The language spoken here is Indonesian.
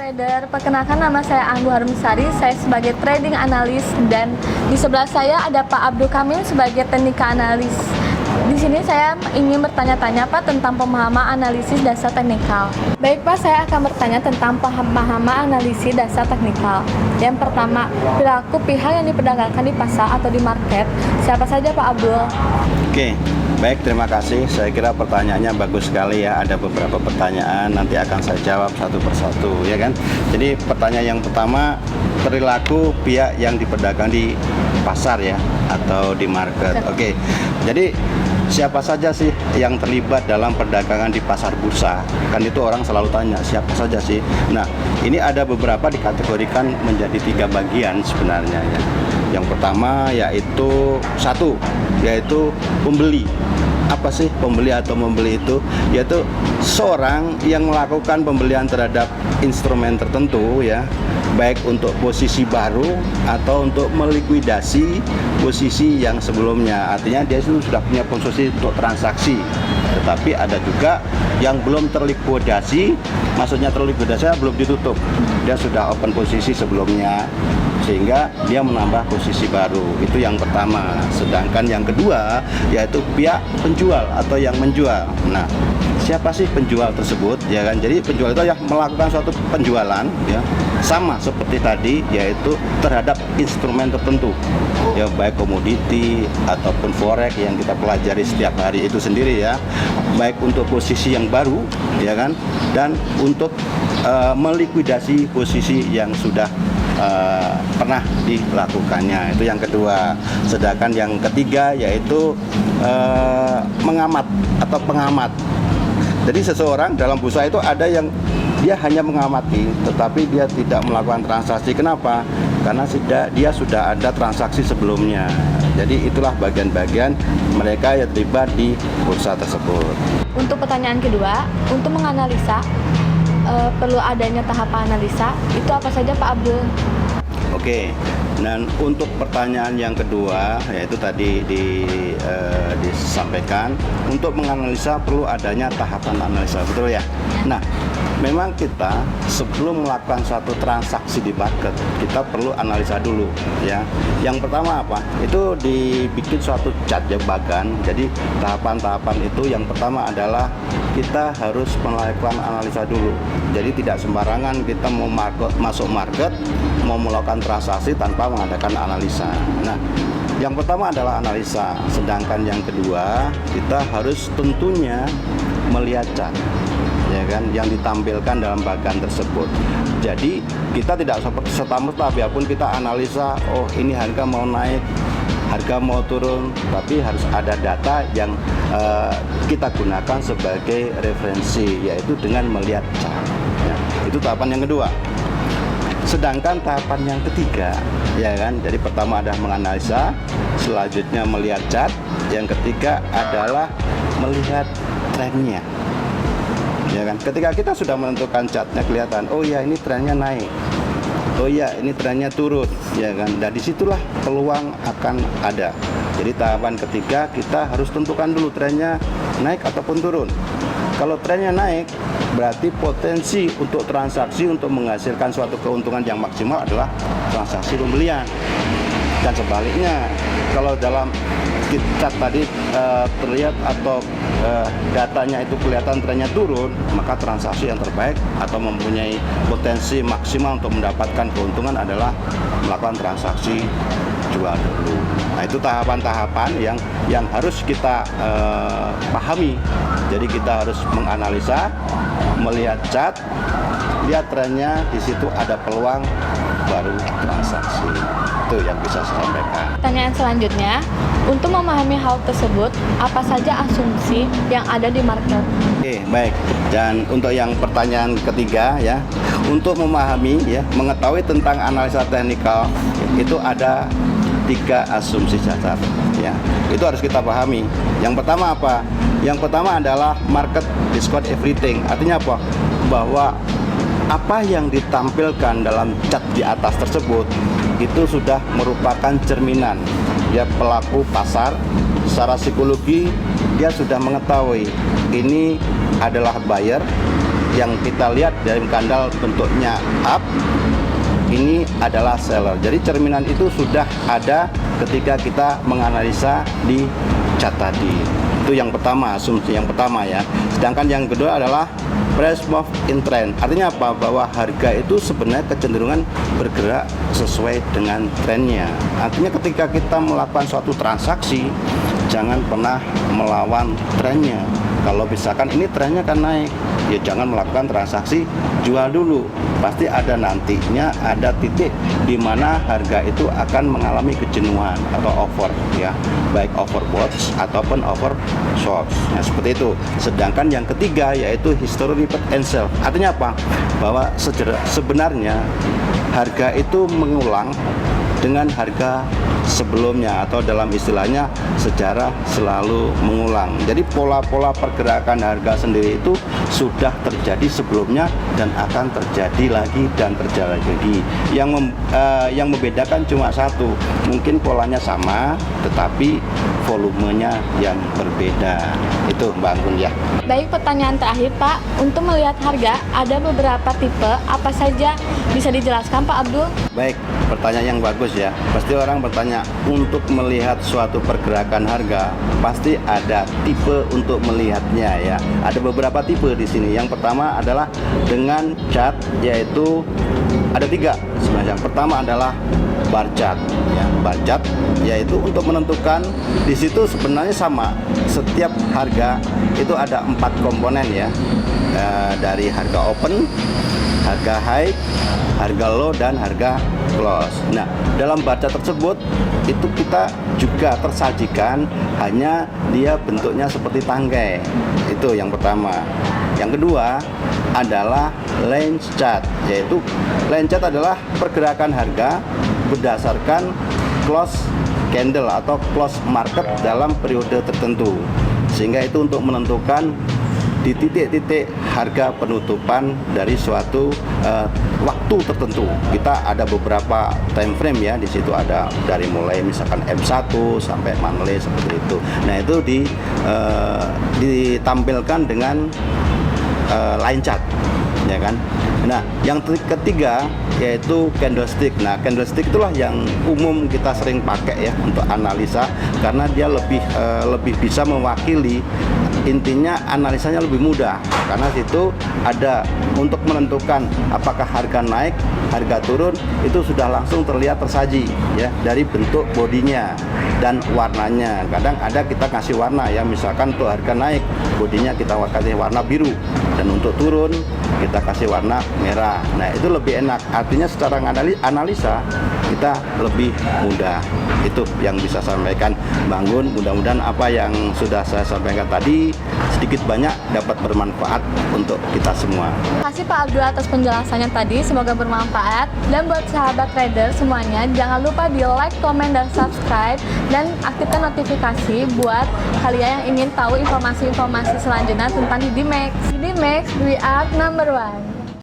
trader, perkenalkan nama saya Anggu Harumsari, saya sebagai trading analis dan di sebelah saya ada Pak Abdul Kamil sebagai teknika analis. Di sini saya ingin bertanya-tanya Pak tentang pemahaman analisis dasar teknikal. Baik Pak, saya akan bertanya tentang pemahaman analisis dasar teknikal. Yang pertama, perilaku pihak yang diperdagangkan di pasar atau di market. Siapa saja Pak Abdul? Oke, baik, terima kasih. Saya kira pertanyaannya bagus sekali ya. Ada beberapa pertanyaan, nanti akan saya jawab satu persatu, ya kan? Jadi pertanyaan yang pertama, perilaku pihak yang diperdagang di pasar ya, atau di market. Oke, jadi siapa saja sih yang terlibat dalam perdagangan di pasar bursa? Kan itu orang selalu tanya, siapa saja sih? Nah, ini ada beberapa dikategorikan menjadi 3 bagian sebenarnya ya. Yang pertama yaitu yaitu pembeli. Apa sih pembeli atau membeli itu? Yaitu seorang yang melakukan pembelian terhadap instrumen tertentu ya, baik untuk posisi baru atau untuk melikuidasi posisi yang sebelumnya. Artinya dia sudah punya posisi untuk transaksi, tetapi ada juga yang belum terlikuidasi. Maksudnya terlikuidasi belum ditutup, dia sudah open posisi sebelumnya, sehingga dia menambah posisi baru. Itu yang pertama. Sedangkan yang kedua yaitu pihak penjual atau yang menjual. Nah, siapa sih penjual tersebut ya kan? Jadi penjual itu yang melakukan suatu penjualan ya, sama seperti tadi, yaitu terhadap instrumen tertentu ya, baik komoditi ataupun forex yang kita pelajari setiap hari itu sendiri ya, baik untuk posisi yang baru ya kan, dan untuk melikuidasi posisi yang sudah pernah dilakukannya. Itu yang kedua. Sedangkan yang ketiga yaitu mengamat atau pengamat. Jadi seseorang dalam bursa itu ada yang dia hanya mengamati, tetapi dia tidak melakukan transaksi. Kenapa? Karena dia sudah ada transaksi sebelumnya. Jadi itulah bagian-bagian mereka yang terlibat di bursa tersebut. Untuk pertanyaan kedua, untuk menganalisa perlu adanya tahapan analisa, itu apa saja Pak Abdul? Oke, dan untuk pertanyaan yang kedua, yaitu tadi disampaikan, untuk menganalisa perlu adanya tahapan analisa, betul ya? Nah, memang kita sebelum melakukan suatu transaksi di market, kita perlu analisa dulu ya. Yang pertama apa? Itu dibikin suatu chart bagan. Jadi tahapan-tahapan itu yang pertama adalah kita harus melakukan analisa dulu. Jadi tidak sembarangan kita mau masuk market, mau melakukan transaksi tanpa mengadakan analisa. Nah, yang pertama adalah analisa. Sedangkan yang kedua, kita harus tentunya melihat chart ya kan, yang ditampilkan dalam bagan tersebut. Jadi kita tidak serta-merta biarpun kita analisa, oh ini harga mau naik, harga mau turun, tapi harus ada data yang kita gunakan sebagai referensi, yaitu dengan melihat chart ya. Itu tahapan yang kedua. Sedangkan tahapan yang ketiga ya kan, jadi pertama adalah menganalisa, selanjutnya melihat chart, yang ketiga adalah melihat trennya ya kan. Ketika kita sudah menentukan chartnya, kelihatan oh ya ini trennya naik, oh ya ini trennya turun ya kan, dan disitulah peluang akan ada. Jadi tahapan ketiga kita harus tentukan dulu trennya naik ataupun turun. Kalau trennya naik, berarti potensi untuk transaksi untuk menghasilkan suatu keuntungan yang maksimal adalah transaksi pembelian. Dan sebaliknya, kalau dalam kita tadi terlihat atau datanya itu kelihatan trennya turun, maka transaksi yang terbaik atau mempunyai potensi maksimal untuk mendapatkan keuntungan adalah melakukan transaksi jual dulu. Nah, itu tahapan-tahapan yang harus kita pahami. Jadi kita harus menganalisa, melihat chart, lihat trennya, di situ ada peluang baru transaksi. Itu yang bisa saya sampaikan. Pertanyaan selanjutnya, untuk memahami hal tersebut, apa saja asumsi yang ada di market? Oke, baik. Dan untuk yang pertanyaan ketiga ya, untuk memahami ya, mengetahui tentang analisa teknikal itu ada 3 asumsi dasar ya. Itu harus kita pahami. Yang pertama apa? Yang pertama adalah market discount everything. Artinya apa? Bahwa apa yang ditampilkan dalam chart di atas tersebut itu sudah merupakan cerminan ya, pelaku pasar secara psikologi dia sudah mengetahui ini adalah buyer, yang kita lihat dari kandal bentuknya up, ini adalah seller. Jadi cerminan itu sudah ada ketika kita menganalisa di chart tadi. Itu yang pertama, asumsi yang pertama ya. Sedangkan yang kedua adalah price move in trend. Artinya apa? Bahwa harga itu sebenarnya kecenderungan bergerak sesuai dengan trennya. Artinya ketika kita melakukan suatu transaksi, jangan pernah melawan trennya. Kalau misalkan ini trennya kan naik, ya jangan melakukan transaksi jual dulu. Pasti ada nantinya, ada titik di mana harga itu akan mengalami kejenuhan atau over ya, baik overbought ataupun oversold. Nah, seperti itu. Sedangkan yang ketiga yaitu history repeat and sell. Artinya apa? Bahwa sebenarnya harga itu mengulang dengan harga sebelumnya, atau dalam istilahnya sejarah selalu mengulang. Jadi pola-pola pergerakan harga sendiri itu sudah terjadi sebelumnya dan akan terjadi lagi dan terjadi lagi. Yang membedakan cuma satu, mungkin polanya sama tetapi volumenya yang berbeda. Itu Mbak Anggun ya. Baik, pertanyaan terakhir Pak, untuk melihat harga ada beberapa tipe, apa saja bisa dijelaskan Pak Abdul? Baik, pertanyaan yang bagus ya. Pasti orang bertanya, untuk melihat suatu pergerakan harga pasti ada tipe untuk melihatnya ya. Ada beberapa tipe di sini. Yang pertama adalah dengan chart, yaitu ada 3 sebenarnya. Yang pertama adalah bar chart ya. Bar chart yaitu untuk menentukan, di situ sebenarnya sama, setiap harga itu ada 4 komponen ya. Dari harga open, harga high, harga low, dan harga close. Nah, dalam bar chart tersebut itu kita juga tersajikan hanya dia bentuknya seperti tangkai. Itu yang pertama. Yang kedua adalah line chart, yaitu line chart adalah pergerakan harga berdasarkan close candle atau close market dalam periode tertentu, sehingga itu untuk menentukan di titik-titik harga penutupan dari suatu waktu tertentu. Kita ada beberapa time frame ya, di situ ada dari mulai misalkan M1 sampai monthly seperti itu. Nah, itu ditampilkan dengan line chart ya kan. Nah, yang ketiga yaitu candlestick. Nah, candlestick itulah yang umum kita sering pakai ya untuk analisa, karena dia lebih bisa mewakili. Intinya analisanya lebih mudah, karena situ ada untuk menentukan apakah harga naik, harga turun, itu sudah langsung terlihat tersaji ya dari bentuk bodinya dan warnanya. Kadang ada kita kasih warna ya, misalkan untuk harga naik bodinya kita kasih warna biru, dan untuk turun kita kasih warna merah. Nah, itu lebih enak, artinya secara analisa kita lebih mudah. Itu yang bisa saya sampaikan Bangun. Mudah-mudahan apa yang sudah saya sampaikan tadi sedikit banyak dapat bermanfaat untuk kita semua. Terima kasih Pak Abdul atas penjelasannya tadi, semoga bermanfaat. Dan buat sahabat trader semuanya, jangan lupa di like, komen, dan subscribe, dan aktifkan notifikasi buat kalian yang ingin tahu informasi-informasi selanjutnya tentang Hidimax. Hidimax, we are number one.